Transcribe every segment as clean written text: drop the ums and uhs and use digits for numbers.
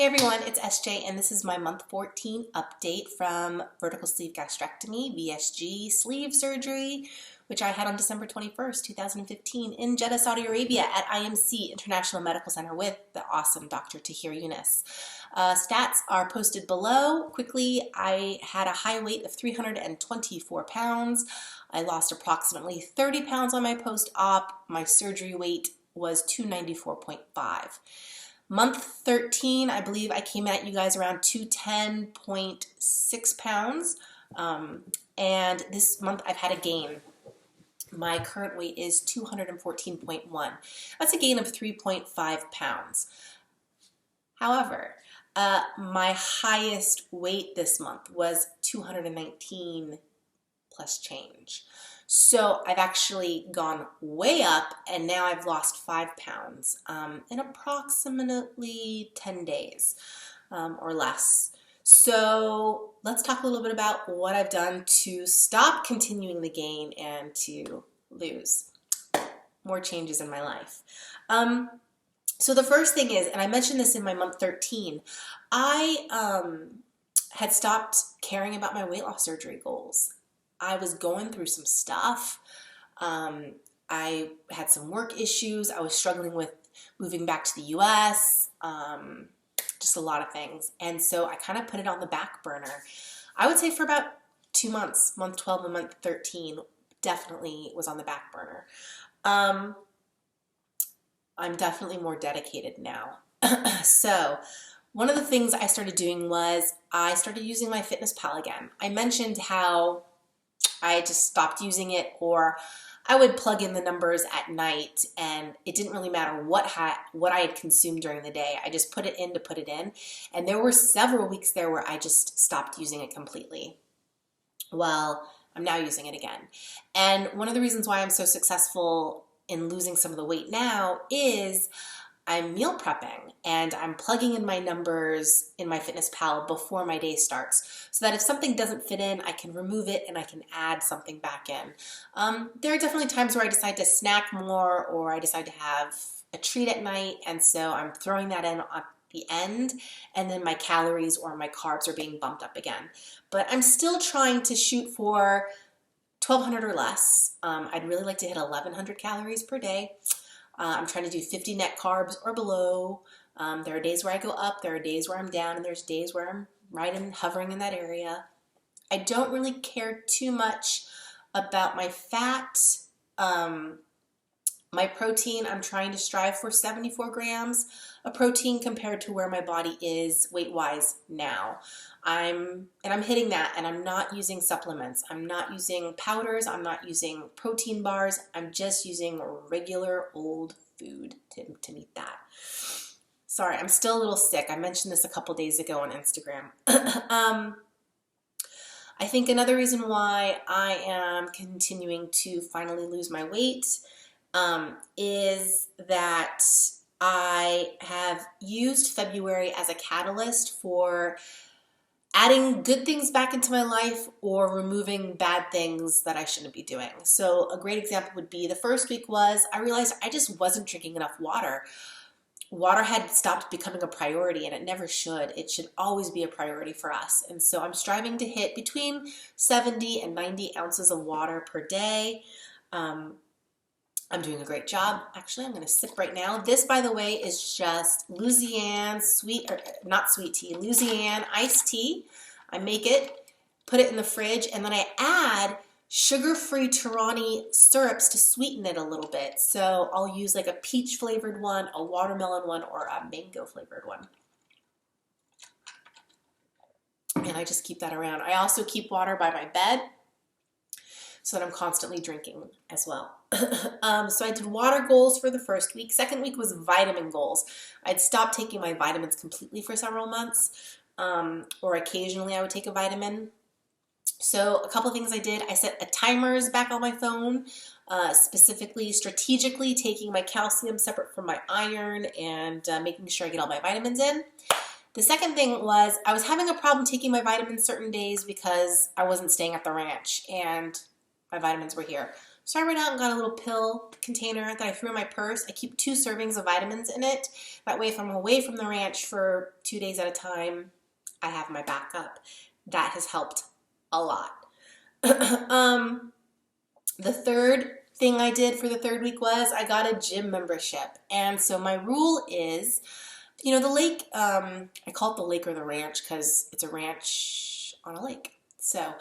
Hey everyone, it's SJ and this is my month 14 update from vertical sleeve gastrectomy, VSG sleeve surgery, which I had on December 21st, 2015 in Jeddah, Saudi Arabia at IMC International Medical Center with the awesome Dr. Tahir Yunus. Stats are posted below. Quickly, I had a high weight of 324 pounds. I lost approximately 30 pounds on my post-op. My surgery weight was 294.5. Month 13, I believe I came at you guys around 210.6 pounds. And this month I've had a gain. My current weight is 214.1. That's a gain of 3.5 pounds. However, my highest weight this month was 219 plus change. So I've actually gone way up and now I've lost 5 pounds in approximately 10 days or less. So let's talk a little bit about what I've done to stop continuing the gain and to lose more changes in my life. So the first thing is, and I mentioned this in my month 13, I had stopped caring about my weight loss surgery goals. I was going through some stuff. I had some work issues. I was struggling with moving back to the US, just a lot of things. And so I kind of put it on the back burner. I would say for about 2 months, month 12 and month 13, definitely was on the back burner. I'm definitely more dedicated now. So one of the things I started doing was I started using my FitnessPal again. I mentioned how I just stopped using it, or I would plug in the numbers at night and it didn't really matter what I had consumed during the day. I just put it in to put it in. And there were several weeks there where I just stopped using it completely. Well, I'm now using it again. And one of the reasons why I'm so successful in losing some of the weight now is I'm meal prepping and I'm plugging in my numbers in my FitnessPal before my day starts so that if something doesn't fit in, I can remove it and I can add something back in. There are definitely times where I decide to snack more or I decide to have a treat at night, and so I'm throwing that in at the end, and then my calories or my carbs are being bumped up again. But I'm still trying to shoot for 1,200 or less. I'd really like to hit 1,100 calories per day. I'm trying to do 50 net carbs or below. There are days where I go up, there are days where I'm down, and there's days where I'm right in hovering in that area. I don't really care too much about my fat. My protein, I'm trying to strive for 74 grams of protein compared to where my body is weight-wise now. I'm hitting that, and I'm not using supplements. I'm not using powders. I'm not using protein bars. I'm just using regular old food to meet that. Sorry, I'm still a little sick. I mentioned this a couple days ago on Instagram. I think another reason why I am continuing to finally lose my weight is that I have used February as a catalyst for adding good things back into my life or removing bad things that I shouldn't be doing. So a great example would be the first week was I realized I just wasn't drinking enough water. Water had stopped becoming a priority, and it never should. It should always be a priority for us. And so I'm striving to hit between 70 and 90 ounces of water per day. I'm doing a great job. Actually, I'm going to sip right now. This, by the way, is just Louisiana Louisiana iced tea. I make it, put it in the fridge, and then I add sugar-free Torani syrups to sweeten it a little bit. So I'll use like a peach-flavored one, a watermelon one, or a mango-flavored one. And I just keep that around. I also keep water by my bed so that I'm constantly drinking as well. So I did water goals for the first week. Second week was vitamin goals. I'd stopped taking my vitamins completely for several months, or occasionally I would take a vitamin. So a couple things I did. I set timers back on my phone, specifically strategically taking my calcium separate from my iron and making sure I get all my vitamins in. The second thing was I was having a problem taking my vitamins certain days because I wasn't staying at the ranch and my vitamins were here. So I went out and got a little pill container that I threw in my purse. I keep 2 servings of vitamins in it. That way, if I'm away from the ranch for 2 days at a time, I have my backup. That has helped a lot. The third thing I did for the 3rd week was I got a gym membership. And so my rule is, you know, the lake, I call it the lake or the ranch because it's a ranch on a lake. So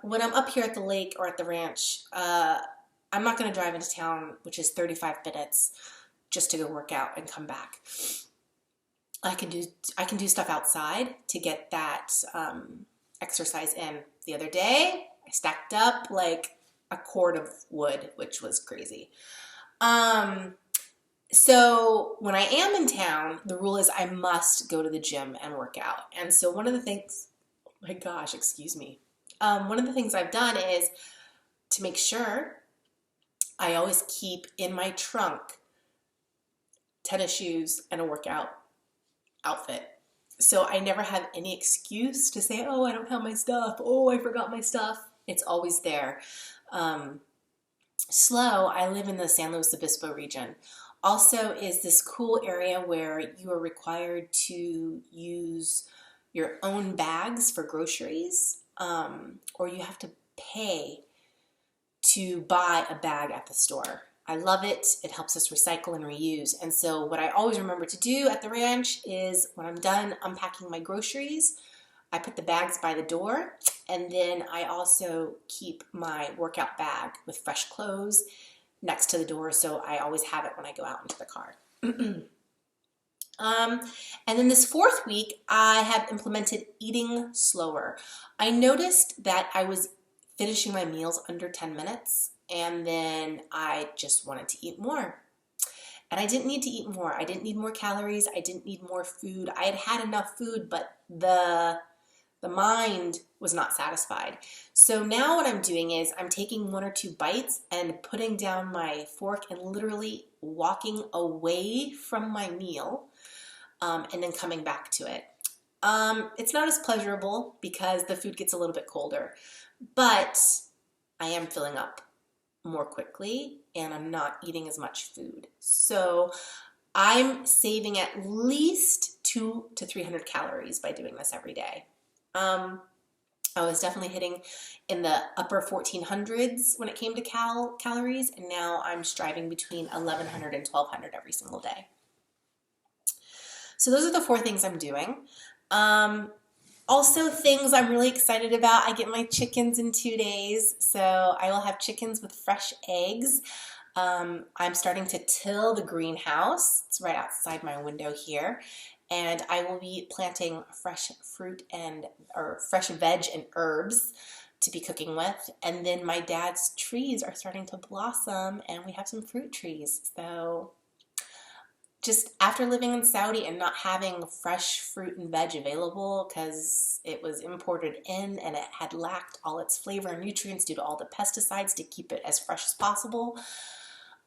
when I'm up here at the lake or at the ranch, I'm not going to drive into town, which is 35 minutes, just to go work out and come back. I can do stuff outside to get that exercise in. The other day, I stacked up like a cord of wood, which was crazy. So when I am in town, the rule is I must go to the gym and work out. And so one of the things, oh my gosh, excuse me. One of the things I've done is to make sure I always keep in my trunk tennis shoes and a workout outfit. So I never have any excuse to say, oh, I don't have my stuff. Oh, I forgot my stuff. It's always there. SLO, I live in the San Luis Obispo region, also is this cool area where you are required to use your own bags for groceries, or you have to pay to buy a bag at the store. I love it. It helps us recycle and reuse. And so what I always remember to do at the ranch is when I'm done unpacking my groceries, I put the bags by the door, and then I also keep my workout bag with fresh clothes next to the door, so I always have it when I go out into the car. And then this 4th week, I have implemented eating slower. I noticed that I was finishing my meals under 10 minutes, and then I just wanted to eat more. And I didn't need to eat more. I didn't need more calories. I didn't need more food. I had had enough food, but the mind was not satisfied. So now what I'm doing is I'm taking 1 or 2 bites and putting down my fork and literally walking away from my meal, and then coming back to it. It's not as pleasurable because the food gets a little bit colder, but I am filling up more quickly and I'm not eating as much food. So I'm saving at least 200 to 300 calories by doing this every day. I was definitely hitting in the upper 1400s when it came to calories, and now I'm striving between 1100 and 1200 every single day. So those are the 4 things I'm doing. Also things I'm really excited about. I get my chickens in 2 days, so I will have chickens with fresh eggs. I'm starting to till the greenhouse. It's right outside my window here. And I will be planting fresh fruit or fresh veg and herbs to be cooking with. And then my dad's trees are starting to blossom and we have some fruit trees. So just after living in Saudi and not having fresh fruit and veg available because it was imported in and it had lacked all its flavor and nutrients due to all the pesticides to keep it as fresh as possible,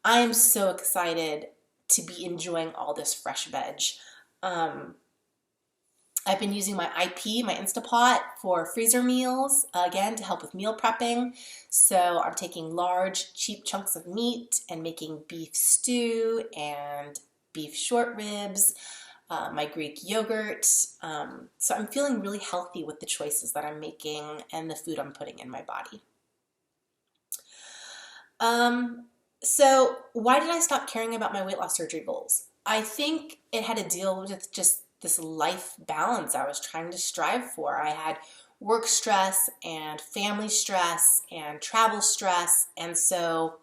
I am so excited to be enjoying all this fresh veg. I've been using my IP, my Instapot, for freezer meals, again, to help with meal prepping. So I'm taking large, cheap chunks of meat and making beef stew and beef short ribs, my Greek yogurt. So I'm feeling really healthy with the choices that I'm making and the food I'm putting in my body. So why did I stop caring about my weight loss surgery goals? I think it had to deal with just this life balance I was trying to strive for. I had work stress and family stress and travel stress, and so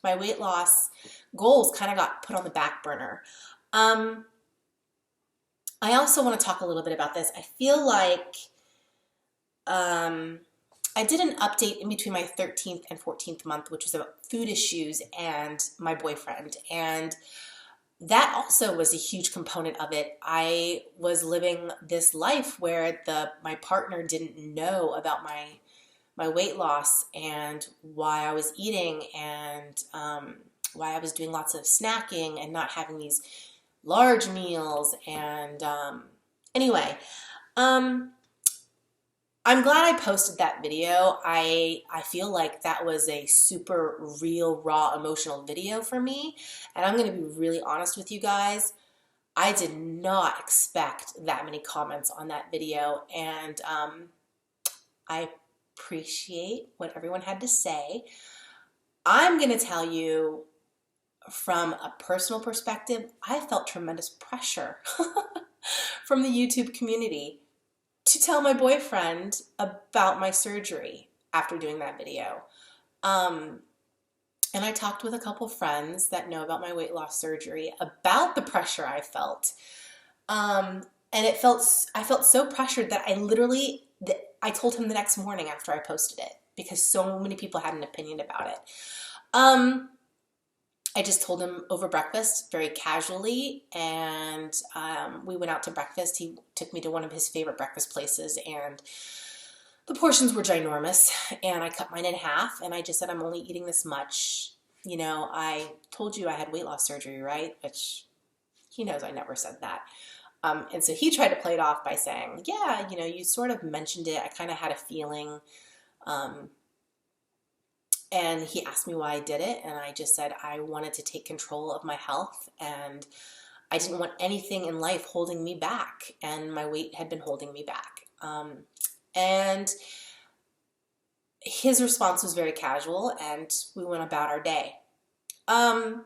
my weight loss goals kind of got put on the back burner. I also want to talk a little bit about this. I feel like I did an update in between my 13th and 14th month, which was about food issues and my boyfriend, and that also was a huge component of it. I was living this life where my partner didn't know about my weight loss and why I was eating and why I was doing lots of snacking and not having these large meals. And anyway, I I'm glad I posted that video. I feel like that was a super real, raw, emotional video for me. And I'm going to be really honest with you guys. I did not expect that many comments on that video. And I appreciate what everyone had to say. I'm going to tell you from a personal perspective, I felt tremendous pressure from the YouTube community to tell my boyfriend about my surgery after doing that video. And I talked with a couple friends that know about my weight loss surgery about the pressure I felt. And I felt so pressured that I told him the next morning after I posted it because so many people had an opinion about it. I just told him over breakfast very casually, and we went out to breakfast. He took me to one of his favorite breakfast places, and the portions were ginormous, and I cut mine in half, and I just said, I'm only eating this much. You know, I told you I had weight loss surgery, right? Which he knows I never said that. And so he tried to play it off by saying, yeah, you know, you sort of mentioned it. I kind of had a feeling. And he asked me why I did it, and I just said I wanted to take control of my health, and I didn't want anything in life holding me back, and my weight had been holding me back. And his response was very casual, and we went about our day. I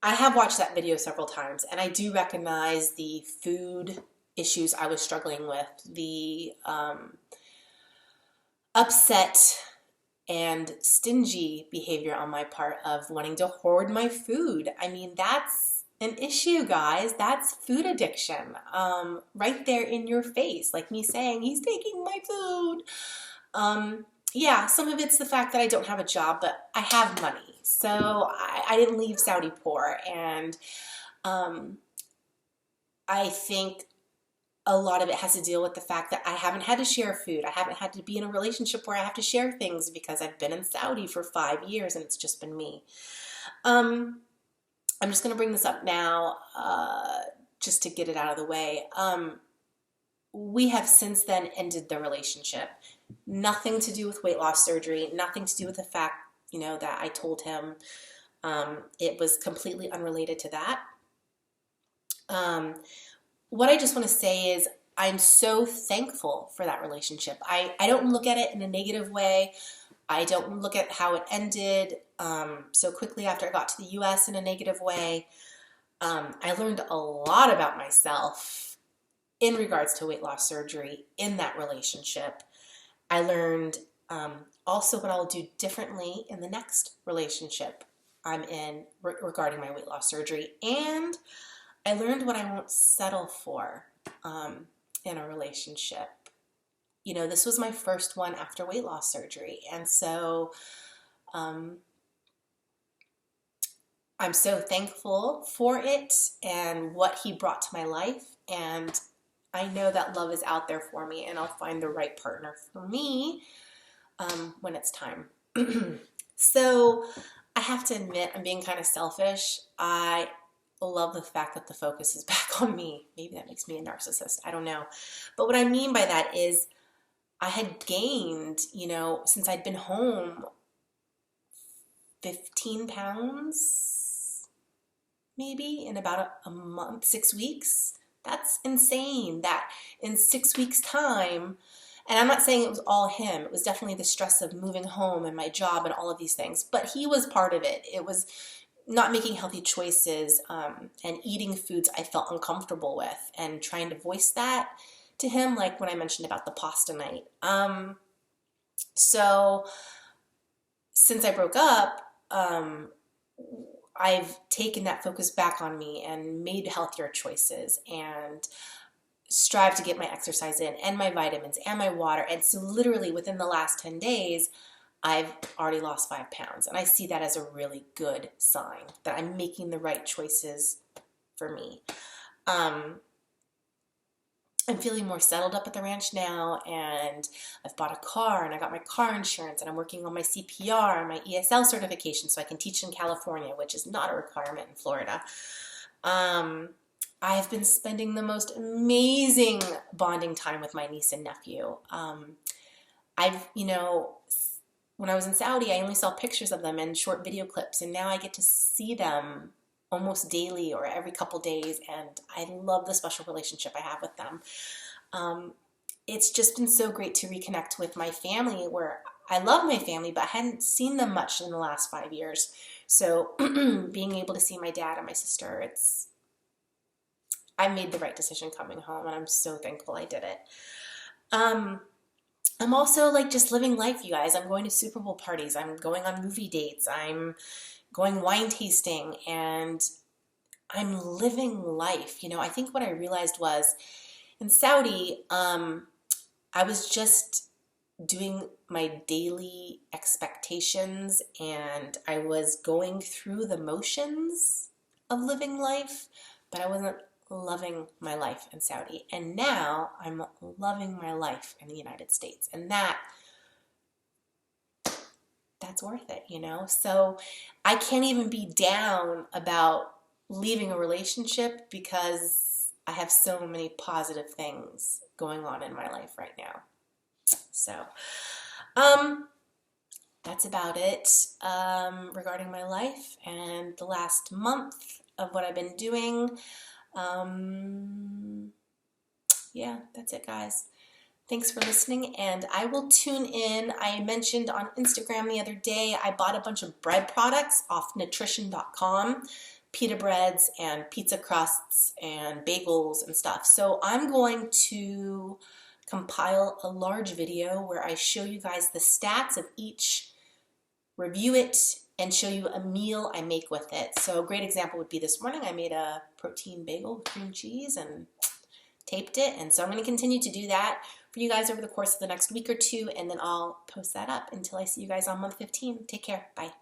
have watched that video several times, and I do recognize the food issues I was struggling with, the upset and stingy behavior on my part of wanting to hoard my food. I mean, that's an issue, guys. That's food addiction, right there in your face, like me saying, he's taking my food. Yeah, some of it's the fact that I don't have a job, but I have money. So I didn't leave Saudi poor. And I think a lot of it has to deal with the fact that I haven't had to share food. I haven't had to be in a relationship where I have to share things because I've been in Saudi for 5 years and it's just been me. I'm just going to bring this up now just to get it out of the way. We have since then ended the relationship. Nothing to do with weight loss surgery, nothing to do with the fact, you know, that I told him. It was completely unrelated to that. What I just want to say is I'm so thankful for that relationship. I don't look at it in a negative way. I don't look at how it ended so quickly after I got to the U.S. in a negative way. I learned a lot about myself in regards to weight loss surgery in that relationship. I learned also what I'll do differently in the next relationship I'm in regarding my weight loss surgery. And I learned what I won't settle for in a relationship. You know, this was my first one after weight loss surgery. And so I'm so thankful for it and what he brought to my life. And I know that love is out there for me, and I'll find the right partner for me when it's time. So I have to admit, I'm being kind of selfish. I love the fact that the focus is back on me. Maybe that makes me a narcissist. I don't know. But what I mean by that is I had gained, you know, since I'd been home, 15 pounds, maybe in about a month, 6 weeks. That's insane that in 6 weeks' time, and I'm not saying it was all him. It was definitely the stress of moving home and my job and all of these things. But he was part of it. It was not making healthy choices and eating foods I felt uncomfortable with and trying to voice that to him, like when I mentioned about the pasta night. So since I broke up, I've taken that focus back on me and made healthier choices and strive to get my exercise in and my vitamins and my water. And so literally within the last 10 days, I've already lost 5 pounds. And I see that as a really good sign that I'm making the right choices for me. I'm feeling more settled up at the ranch now, and I've bought a car, and I got my car insurance, and I'm working on my CPR and my ESL certification so I can teach in California, which is not a requirement in Florida. I've been spending the most amazing bonding time with my niece and nephew. When I was in Saudi, I only saw pictures of them and short video clips, and now I get to see them almost daily or every couple days, and I love the special relationship I have with them. It's just been so great to reconnect with my family, where I love my family, but I hadn't seen them much in the last 5 years. So being able to see my dad and my sister, I made the right decision coming home, and I'm so thankful I did it. I'm also like just living life, you guys. I'm going to Super Bowl parties. I'm going on movie dates. I'm going wine tasting, and I'm living life. I think what I realized was in Saudi, I was just doing my daily expectations, and I was going through the motions of living life, but I wasn't loving my life in Saudi. And now I'm loving my life in the United States, and that's worth it, So I can't even be down about leaving a relationship because I have so many positive things going on in my life right now. So, that's about it regarding my life and the last month of what I've been doing. Yeah, that's it, guys. Thanks for listening, and I will tune in. I mentioned on Instagram the other day, I bought a bunch of bread products off nutrition.com, pita breads and pizza crusts and bagels and stuff. So I'm going to compile a large video where I show you guys the stats of each, review it, and show you a meal I make with it. So a great example would be this morning. I made a protein bagel with cream cheese and taped it. And so I'm going to continue to do that for you guys over the course of the next week or two, and then I'll post that up until I see you guys on month 15. Take care. Bye.